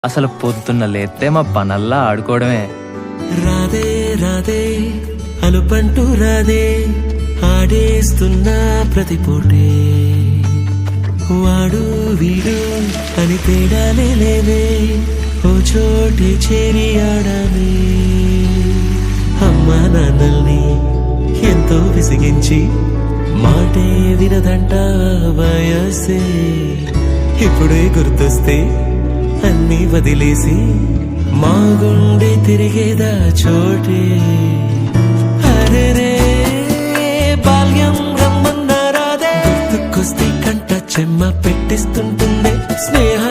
అసలు పొద్దున్న లేస్తే మా పనల్లా ఆడుకోవడమే. రాదే రాదే అలుపంటూ రాదే ఆడేస్తున్నా ప్రతి పూటే వాడు వీడు అని తేడాలే లేవే ఓ చోటి చేరి ఆడమే. అమ్మా నాన్నల్ని ఎంతో విసిగించి మాటే వినదంట వయసే ఇప్పుడే గుర్తొస్తే అన్నీ వదిలేసి మా గుండె తిరిగేదా చోటే. అరే రే బాల్యం రమ్మన్నారాదే గుర్తుకొస్తే కంట చెమ్మ పెట్టిస్తుంటుందే స్నేహ